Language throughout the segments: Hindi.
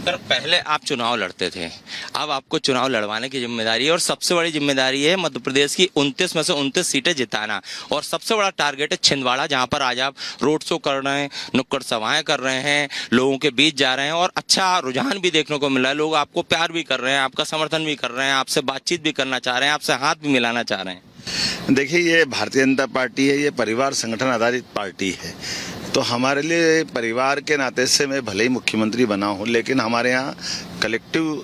सर पहले आप चुनाव लड़ते थे, अब आपको चुनाव लड़वाने की जिम्मेदारी है और सबसे बड़ी जिम्मेदारी है मध्य प्रदेश की 29 में से 29 सीटें जिताना। और सबसे बड़ा टारगेट है छिंदवाड़ा, जहां पर आज आप रोड शो कर रहे हैं, नुक्कड़ सभाएं कर रहे हैं, लोगों के बीच जा रहे हैं और अच्छा रुझान भी देखने को मिल रहा है। लोग आपको प्यार भी कर रहे हैं, आपका समर्थन भी कर रहे हैं, आपसे बातचीत भी करना चाह रहे हैं, आपसे हाथ भी मिलाना चाह रहे हैं। देखिए, ये भारतीय जनता पार्टी है, ये परिवार संगठन आधारित पार्टी है। तो हमारे लिए परिवार के नाते से मैं भले ही मुख्यमंत्री बना हूं, लेकिन हमारे यहाँ कलेक्टिव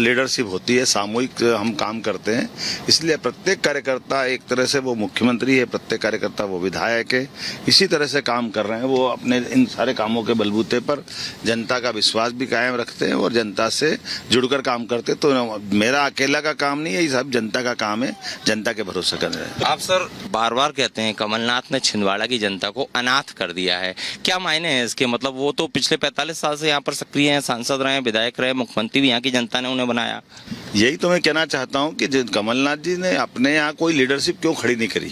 लीडरशिप होती है, सामूहिक हम काम करते हैं। इसलिए प्रत्येक कार्यकर्ता एक तरह से वो मुख्यमंत्री है, प्रत्येक कार्यकर्ता वो विधायक है। इसी तरह से काम कर रहे हैं। वो अपने इन सारे कामों के बलबूते पर जनता का विश्वास भी कायम रखते हैं और जनता से जुड़कर काम करते हैं। तो मेरा अकेला का काम नहीं है, ये सब जनता का काम है, जनता के भरोसे कर रहे हैं। आप सर बार बार कहते हैं कमलनाथ ने छिंदवाड़ा की जनता को अनाथ कर दिया है, क्या मायने हैं इसके? मतलब वो तो पिछले 45 साल से यहाँ पर सक्रिय हैं, सांसद रहे, विधायक रहे, मुख्यमंत्री भी यहाँ की जनता ने उन्हें बनाया। यही तो मैं कहना चाहता हूँ कि कमलनाथ जी ने अपने यहाँ कोई लीडरशिप क्यों खड़ी नहीं करी,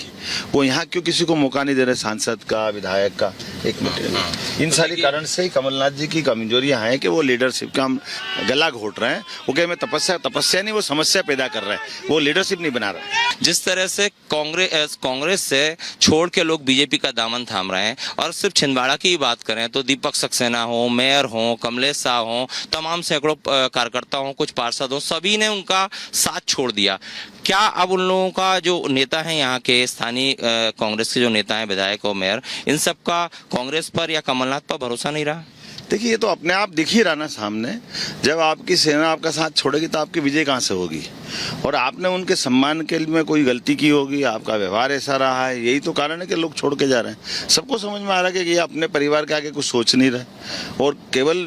वो यहाँ क्यों किसी को मौका नहीं दे रहे, सांसद का, विधायक का। एक मिनट, इन सारी कारण से ही कमलनाथ जी की कमजोरियां हैं कि वो लीडरशिप का हम गला घोट रहे हैं। वो कहे मैं तपस्या नहीं, वो समस्या पैदा कर रहे हैं, वो लीडरशिप नहीं बना रहे। जिस तरह से कांग्रेस से छोड़ के लोग बीजेपी का दामन थाम रहे हैं, और सिर्फ छिंदवाड़ा की ही बात करें तो दीपक सक्सेना हो, मेयर हो, कमलेश शाह हो, तमाम सैकड़ों कार्यकर्ता हो, कुछ पार्षद हो, सभी ने उनका साथ छोड़ दिया। क्या अब उन लोगों का जो नेता है, यहाँ के स्थानीय कांग्रेस के जो नेता हैं, विधायक और मेयर, इन सब का कांग्रेस पर या कमलनाथ पर भरोसा नहीं रहा? देखिए, ये तो अपने आप दिख ही रहा ना सामने। जब आपकी सेना आपका साथ छोड़ेगी तो आपकी विजय कहाँ से होगी? और आपने उनके सम्मान के लिए कोई गलती की होगी, आपका व्यवहार ऐसा रहा है, यही तो कारण है कि लोग छोड़ के जा रहे हैं। सबको समझ में आ रहा है कि ये अपने परिवार के आगे कुछ सोच नहीं रहे। और केवल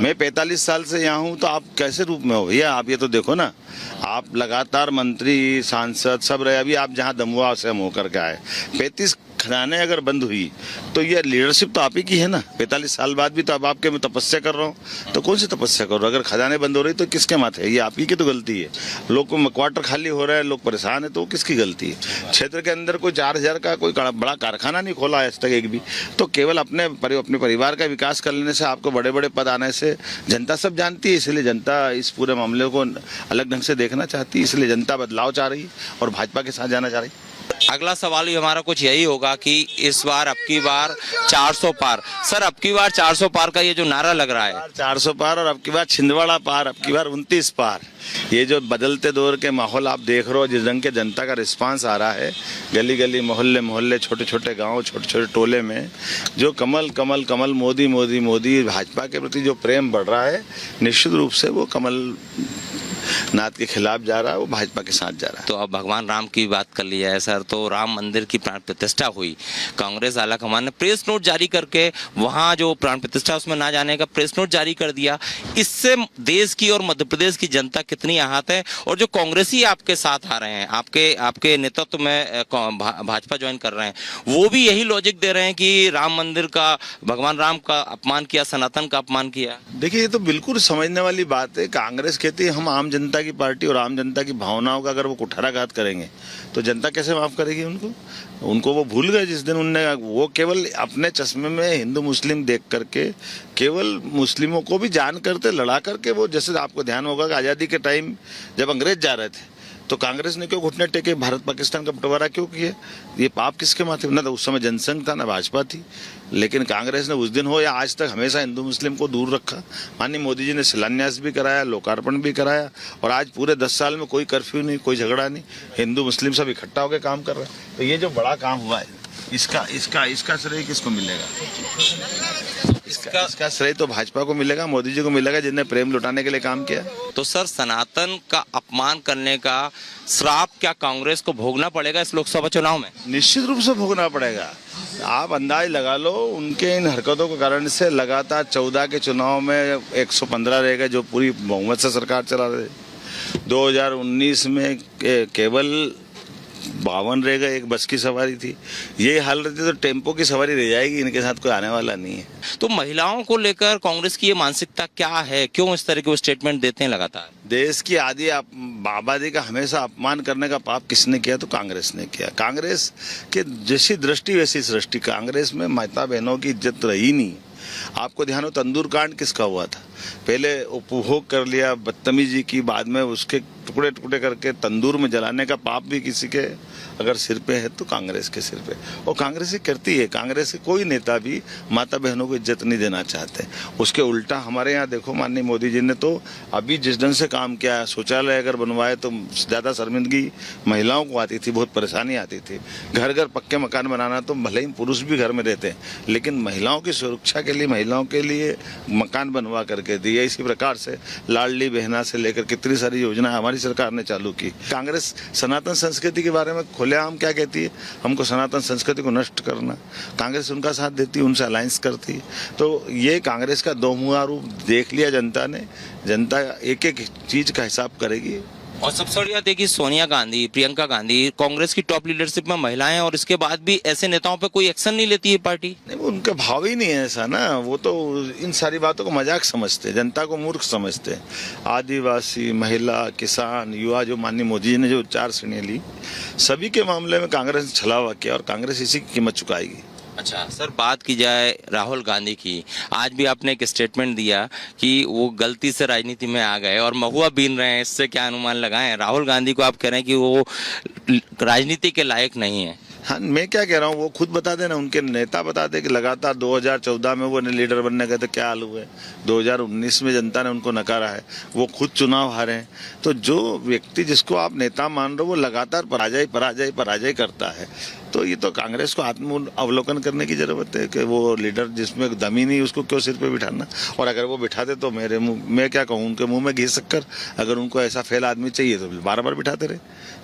मैं 45 साल से यहाँ हूँ, तो आप कैसे रूप में हो भैया? आप ये तो देखो ना, आप लगातार मंत्री, सांसद सब रहे। अभी आप जहाँ दमुआ से हम होकर के आए, 35 खदानें अगर बंद हुई तो ये लीडरशिप तो आप ही की है ना। 45 साल बाद भी तो अब आपके मैं तपस्या कर रहा हूँ, तो कौन सी तपस्या कर रहा हूँ? अगर खदानें बंद हो रही तो किसके माथे है? ये आप ही की तो गलती है। लोग को क्वार्टर खाली हो रहा है, लोग परेशान है, तो किसकी गलती है? क्षेत्र के अंदर कोई 4000 का कोई बड़ा कारखाना नहीं खोला आज तक एक भी। तो केवल अपने परिवार का विकास कर लेने से, आपको बड़े बड़े पद आने से जनता सब जानती है। इसलिए जनता इस पूरे मामले को अलग ढंग से देखना चाहती है, इसलिए जनता बदलाव चाह रही है और भाजपा के साथ जाना चाह रही है। अगला सवाल भी हमारा कुछ यही होगा कि इस बार अब की बार 400 पार। सर अब की बार 400 पार का ये जो नारा लग रहा है, 400 पार, और अब की बार छिंदवाड़ा पार, अब की बार 29 पार। ये जो बदलते दौर के माहौल आप देख रहे हो, जिस रंग के जनता का रिस्पांस आ रहा है, गली गली, मोहल्ले मोहल्ले, छोटे छोटे गांव, छोटे छोटे टोले में जो कमल कमल कमल, मोदी मोदी मोदी, भाजपा के प्रति जो प्रेम बढ़ रहा है, निश्चित रूप से वो कमल नाथ के खिलाफ जा रहा है, वो भाजपा के साथ जा रहा है। तो अब भगवान राम की बात कर लिया है सर, तो राम मंदिर की प्राण प्रतिष्ठा हुई, कांग्रेस आलाकमान ने प्रेस नोट जारी करके वहां जो प्राण प्रतिष्ठा उसमें ना जाने का प्रेस नोट जारी कर दिया। इससे देश की और मध्य प्रदेश की जनता कितनी आहत है? और जो कांग्रेसी आपके साथ आ रहे हैं, आपके नेतृत्व में भाजपा ज्वाइन कर रहे हैं, वो भी यही लॉजिक दे रहे हैं कि राम मंदिर का, भगवान राम का अपमान किया, सनातन का अपमान किया। देखिए, ये तो बिल्कुल समझने वाली बात है। कांग्रेस कहती है हम आम जनता की पार्टी, और आम जनता की भावनाओं का अगर वो कुठाराघात करेंगे तो जनता कैसे माफ करेगी उनको? वो भूल गए जिस दिन उनने, वो केवल अपने चश्मे में हिंदू मुस्लिम देख करके, केवल मुस्लिमों को भी जान करते लड़ा करके, वो जैसे आपको ध्यान होगा कि आज़ादी के टाइम जब अंग्रेज जा रहे थे तो कांग्रेस ने क्यों घुटने टेके, भारत पाकिस्तान का बंटवारा क्यों किया? ये पाप किसके माथे? ना तो उस समय जनसंघ था, ना भाजपा थी, लेकिन कांग्रेस ने उस दिन हो या आज तक हमेशा हिंदू मुस्लिम को दूर रखा। माननीय मोदी जी ने शिलान्यास भी कराया, लोकार्पण भी कराया, और आज पूरे 10 साल में कोई कर्फ्यू नहीं, कोई झगड़ा नहीं, हिंदू मुस्लिम सब इकट्ठा होकर काम कर रहे हैं। तो ये जो बड़ा काम हुआ है, इसका श्रेय किसको मिलेगा? इसका श्रेय तो भाजपा को मिलेगा, मोदी जी को मिलेगा, जिन्हें प्रेम लुटाने के लिए काम किया। तो सर सनातन का अपमान करने का श्राप क्या कांग्रेस को भोगना पड़ेगा इस लोकसभा चुनाव में? निश्चित रूप से भोगना पड़ेगा। आप अंदाज लगा लो, उनके इन हरकतों के कारण से लगातार 14 के चुनाव में 115 रह गए, जो पूरी बहुमत से सरकार चला रहे। 2019 में केवल 52 रह गए, एक बस की सवारी थी। ये हाल रहती तो टेम्पो की सवारी रह जाएगी, इनके साथ कोई आने वाला नहीं है। तो महिलाओं को लेकर कांग्रेस की ये मानसिकता क्या है? क्यों इस तरह के वो स्टेटमेंट देते हैं लगातार? देश की आबादी का हमेशा अपमान करने का पाप किसने किया? तो कांग्रेस ने किया। कांग्रेस के जैसी दृष्टि वैसी सृष्टि। कांग्रेस में माता बहनों की इज्जत रही नहीं। आपको ध्यान हो तंदूर कांड किसका हुआ था? पहले उपभोग कर लिया, बदतमीजी की, बाद में उसके टुकड़े टुकड़े करके तंदूर में जलाने का पाप भी किसी के अगर सिर पे है तो कांग्रेस के सिर पे। और कांग्रेस ही करती है, कांग्रेस के कोई नेता भी माता बहनों को इज्जत नहीं देना चाहते। उसके उल्टा हमारे यहाँ देखो, माननीय मोदी जी ने तो अभी जिस ढंग से काम किया है, शौचालय अगर बनवाए तो ज़्यादा शर्मिंदगी महिलाओं को आती थी, बहुत परेशानी आती थी। घर घर पक्के मकान बनाना तो भले ही पुरुष भी घर में रहते हैं, लेकिन महिलाओं की सुरक्षा के लिए, महिलाओं के लिए मकान बनवा करके दिए। इसी प्रकार से लाडली बहना से लेकर कितनी सारी योजना हमारी सरकार ने चालू की। कांग्रेस सनातन संस्कृति के बारे में खुलेआम क्या कहती है? हमको सनातन संस्कृति को नष्ट करना। कांग्रेस उनका साथ देती है, उनसे अलायंस करती है। तो ये कांग्रेस का दोमुहा रूप देख लिया जनता ने। जनता एक एक चीज का हिसाब करेगी। और सबसे बड़ी बात है कि सोनिया गांधी, प्रियंका गांधी कांग्रेस की टॉप लीडरशिप में महिलाएं, और इसके बाद भी ऐसे नेताओं पे कोई एक्शन नहीं लेती है पार्टी। नहीं, वो उनका भाव ही नहीं है ऐसा ना। वो तो इन सारी बातों को मजाक समझते हैं, जनता को मूर्ख समझते हैं। आदिवासी, महिला, किसान, युवा, जो माननीय मोदी जी ने जो 4 श्रेणियां ली, सभी के मामले में कांग्रेस ने छलावा किया और कांग्रेस इसी की कीमत चुकाएगी। अच्छा सर, बात की जाए राहुल गांधी की, आज भी आपने एक स्टेटमेंट दिया कि वो गलती से राजनीति में आ गए और महुआ बीन रहे हैं। इससे क्या अनुमान लगाएं? राहुल गांधी को आप कह रहे हैं कि वो राजनीति के लायक नहीं है। हाँ, मैं क्या कह रहा हूँ, वो खुद बता देना, उनके नेता बता दे कि लगातार 2014 में वो लीडर बनने गए तो क्या हाल हुए, 2019 में जनता ने उनको नकारा है, वो खुद चुनाव हारे हैं। तो जो व्यक्ति जिसको आप नेता मान रहे हो वो लगातार पराजय करता है। तो ये तो कांग्रेस को आत्म अवलोकन करने की जरूरत है कि वो लीडर जिसमें दम ही नहीं, उसको क्यों सिर पे बिठाना। और अगर वो बिठाते तो मेरे मुंह मैं क्या कहूँ, उनके मुंह में घी शक्कर। अगर उनको ऐसा फेल आदमी चाहिए तो बार बिठाते रहे।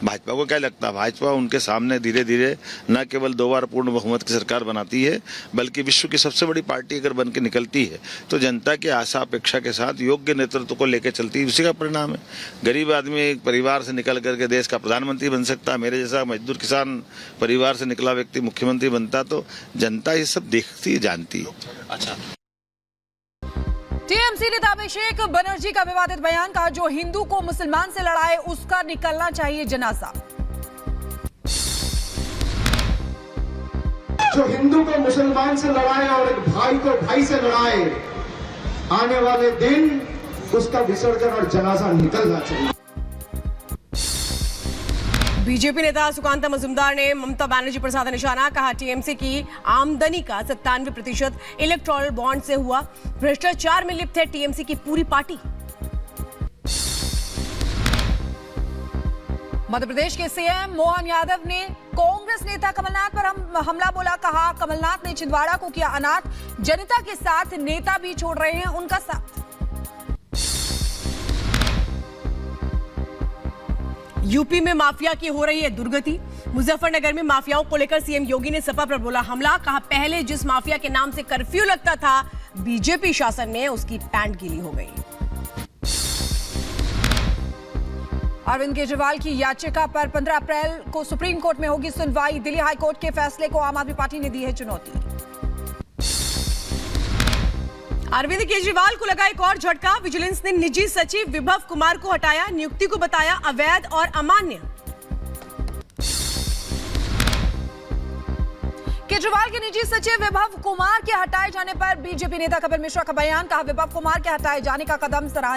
भाजपा को क्या लगता है? भाजपा उनके सामने धीरे धीरे न केवल 2 बार पूर्ण बहुमत की सरकार बनाती है, बल्कि विश्व की सबसे बड़ी पार्टी अगर बन के निकलती है तो जनता की आशा अपेक्षा के साथ योग्य नेतृत्व को लेकर चलती है। उसी का परिणाम है। गरीब आदमी एक परिवार से निकल करके देश का प्रधानमंत्री बन सकता है। मेरे जैसा मजदूर किसान परिवार से निकला व्यक्ति मुख्यमंत्री बनता, तो जनता ये सब देखती है, जानती है। अच्छा, टीएमसी नेता अभिषेक बनर्जी का विवादित बयान, कहा जो हिंदू को मुसलमान से लड़ाए उसका निकलना चाहिए जनाजा। जो हिंदू को मुसलमान से लड़ाए और एक भाई को भाई से लड़ाए, आने वाले दिन उसका विसर्जन और जनाजा निकलना चाहिए। बीजेपी नेता सुकांता मजुमदार ने ममता बनर्जी पर साधा निशाना, कहा टीएमसी की आमदनी का 97% इलेक्टोरल बॉन्ड से हुआ। भ्रष्टाचार में लिप्त है टीएमसी की पूरी पार्टी। मध्य प्रदेश के सीएम मोहन यादव ने कांग्रेस नेता कमलनाथ पर हमला बोला, कहा कमलनाथ ने छिंदवाड़ा को किया अनाथ, जनता के साथ नेता भी छोड़ रहे हैं उनका साथ। यूपी में माफिया की हो रही है दुर्गति। मुजफ्फरनगर में माफियाओं को लेकर सीएम योगी ने सपा पर बोला हमला, कहा पहले जिस माफिया के नाम से कर्फ्यू लगता था बीजेपी शासन में उसकी पैंट गीली हो गई। अरविंद केजरीवाल की याचिका पर 15 अप्रैल को सुप्रीम कोर्ट में होगी सुनवाई। दिल्ली हाई कोर्ट के फैसले को आम आदमी पार्टी ने दी है चुनौती। अरविंद केजरीवाल को लगा एक और झटका। विजिलेंस ने निजी सचिव विभव कुमार को हटाया, नियुक्ति को बताया अवैध और अमान्य। केजरीवाल के निजी सचिव विभव कुमार के हटाए जाने पर बीजेपी नेता कपिल मिश्रा का बयान, कहा विभव कुमार के हटाए जाने का कदम सराहनीय